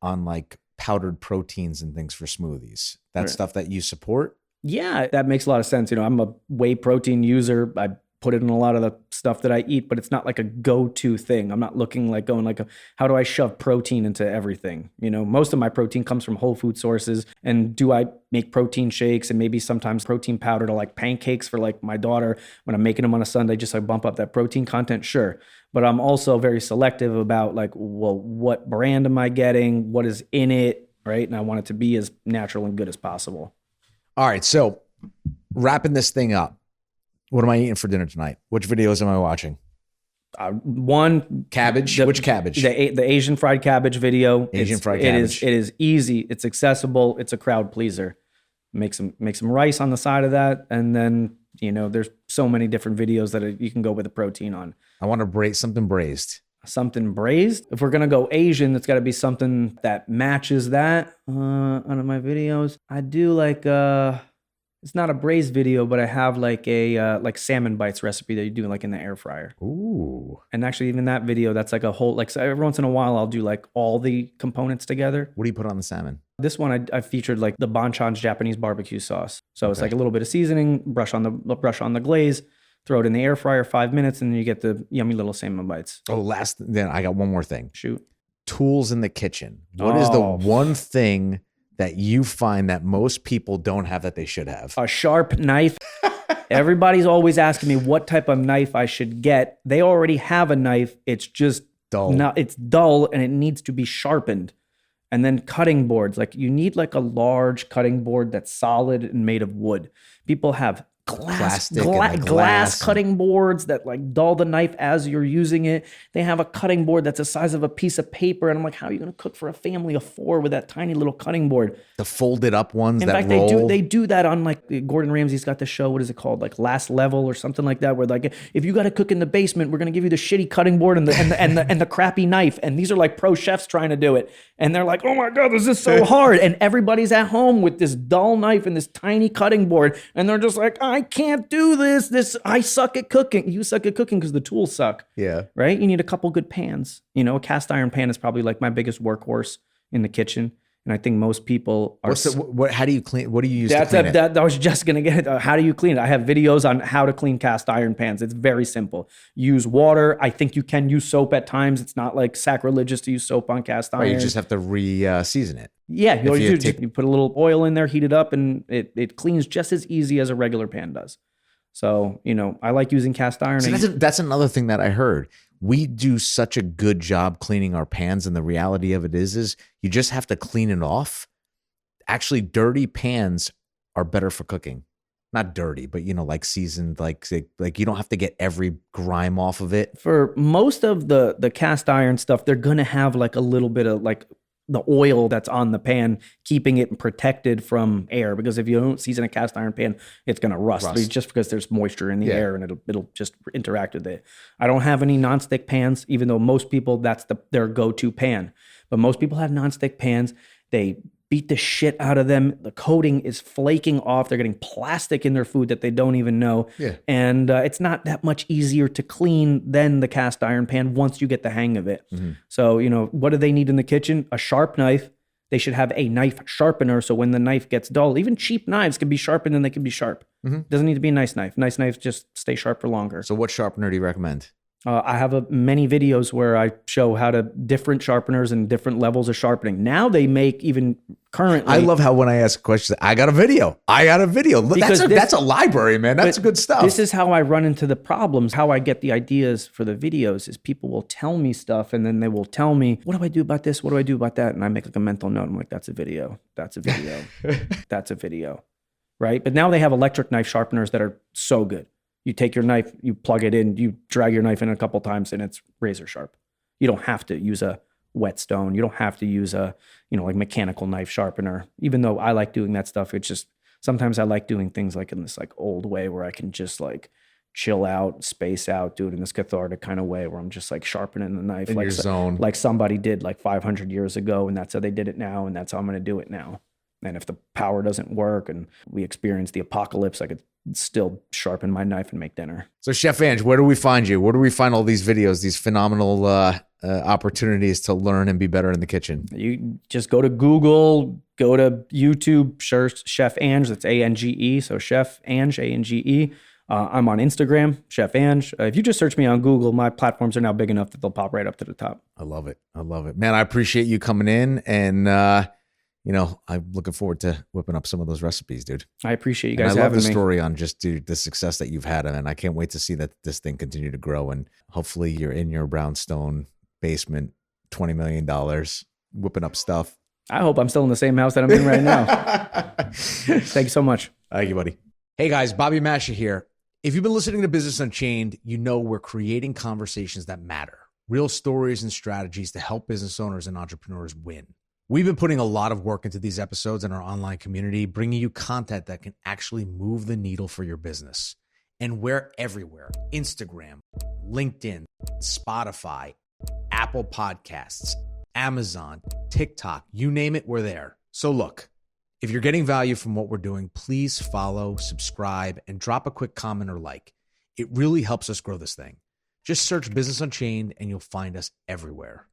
like powdered proteins and things for smoothies. That stuff that you support? Yeah, that makes a lot of sense. I'm a whey protein user. I put it in a lot of the stuff that I eat, but it's not like a go-to thing. I'm not looking like going like, how do I shove protein into everything? Most of my protein comes from whole food sources. And do I make protein shakes and maybe sometimes protein powder to like pancakes for like my daughter when I'm making them on a Sunday, just so I bump up that protein content? Sure. But I'm also very selective about like, well, what brand am I getting? What is in it? Right. And I want it to be as natural and good as possible. All right. So wrapping this thing up, what am I eating for dinner tonight? Which videos am I watching? One cabbage. Which cabbage? The Asian fried cabbage video. Asian fried cabbage. It is easy. It's accessible. It's a crowd pleaser. Make some rice on the side of that, and then there's so many different videos that you can go with the protein on. I want to something braised. Something braised. If we're gonna go Asian, it's got to be something that matches that. Out of my videos, I do like It's not a braised video, but I have like a like salmon bites recipe that you do like in the air fryer. Ooh. And actually, even that video, that's like a whole, like, so every once in a while, I'll do like all the components together. What do you put on the salmon? This one, I featured like the Banchan's Japanese barbecue sauce. So it's like a little bit of seasoning, brush on the glaze, throw it in the air fryer 5 minutes, and then you get the yummy little salmon bites. Oh, then I got one more thing. Shoot. Tools in the kitchen. What is the one thing that you find that most people don't have that they should have? A sharp knife. Everybody's always asking me what type of knife I should get. They already have a knife. It's just Dull. It's dull and it needs to be sharpened. And then cutting boards. Like you need like a large cutting board that's solid and made of wood. People have glass cutting boards that like dull the knife as you're using it. They have a cutting board that's the size of a piece of paper. And I'm like, how are you going to cook for a family of 4 with that tiny little cutting board? The folded up ones In that fact, roll. they do that on like Gordon Ramsay's got the show. What is it called? Like Last Level or something like that. Where like, if you got to cook in the basement, we're going to give you the shitty cutting board and the crappy knife. And these are like pro chefs trying to do it. And they're like, oh my God, this is so hard. And everybody's at home with this dull knife and this tiny cutting board. And they're just like, I can't do this. I suck at cooking. You suck at cooking because the tools suck. Yeah. Right? You need a couple good pans. You know, a cast iron pan is probably like my biggest workhorse in the kitchen. And I think most people are. How do you clean? What do you use to clean it? I was just going to get it. How do you clean it? I have videos on how to clean cast iron pans. It's very simple. Use water. I think you can use soap at times. It's not like sacrilegious to use soap on cast iron. Or you just have to re-season it. Yeah, you put a little oil in there, heat it up, and it cleans just as easy as a regular pan does. So, you know, I like using cast iron. So that's another thing that I heard. We do such a good job cleaning our pans, and the reality of it is you just have to clean it off. Actually, dirty pans are better for cooking. Not dirty, but you know, like seasoned, like you don't have to get every grime off of it. For most of the cast iron stuff, they're gonna have like a little bit of like the oil that's on the pan, keeping it protected from air. Because if you don't season a cast iron pan, it's going to rust. Just because there's moisture in the air and it'll just interact with it. I don't have any nonstick pans, even though most people, that's their go-to pan. But most people have nonstick pans. They beat the shit out of them. The coating is flaking off. They're getting plastic in their food that they don't even know. Yeah. And it's not that much easier to clean than the cast iron pan once you get the hang of it. Mm-hmm. So, you know, what do they need in the kitchen? A sharp knife. They should have a knife sharpener. So when the knife gets dull, even cheap knives can be sharpened and they can be sharp. Mm-hmm. Doesn't need to be a nice knife. Nice knives just stay sharp for longer. So what sharpener do you recommend? I have many videos where I show how to different sharpeners and different levels of sharpening. Now they make even currently. I love how when I ask questions, I got a video. That's a library, man. That's good stuff. This is how I run into the problems. How I get the ideas for the videos is people will tell me stuff and then they will tell me, what do I do about this? What do I do about that? And I make like a mental note. I'm like, that's a video. That's a video. That's a video. Right? But now they have electric knife sharpeners that are so good. You take your knife, you plug it in, you drag your knife in a couple times and it's razor sharp. You don't have to use a whetstone. You don't have to use a, like mechanical knife sharpener. Even though I like doing that stuff, it's just, sometimes I like doing things like in this like old way where I can just like chill out, space out, do it in this cathartic kind of way where I'm just like sharpening the knife. In like your zone. Like somebody did like 500 years ago and that's how they did it now and that's how I'm going to do it now. And if the power doesn't work and we experience the apocalypse, I could still sharpen my knife and make dinner. So Chef Ange, where do we find you? Where do we find all these videos, these phenomenal opportunities to learn and be better in the kitchen? You just go to Google, go to YouTube, search Chef Ange, that's A-N-G-E. So Chef Ange, A-N-G-E. I'm on Instagram, Chef Ange. If you just search me on Google, my platforms are now big enough that they'll pop right up to the top. I love it. Man, I appreciate you coming in and, I'm looking forward to whipping up some of those recipes, dude. I appreciate you guys having me. I love the story on just the success that you've had, and I can't wait to see that this thing continue to grow. And hopefully, you're in your brownstone basement, $20 million, whipping up stuff. I hope I'm still in the same house that I'm in right now. Thank you so much. Thank you, buddy. Hey guys, Bobby Masha here. If you've been listening to Business Unchained, you know we're creating conversations that matter, real stories and strategies to help business owners and entrepreneurs win. We've been putting a lot of work into these episodes in our online community, bringing you content that can actually move the needle for your business. And we're everywhere: Instagram, LinkedIn, Spotify, Apple Podcasts, Amazon, TikTok, you name it, we're there. So look, If you're getting value from what we're doing, please follow, subscribe, and drop a quick comment or like. It really helps us grow this thing. Just search Business Unchained and you'll find us everywhere.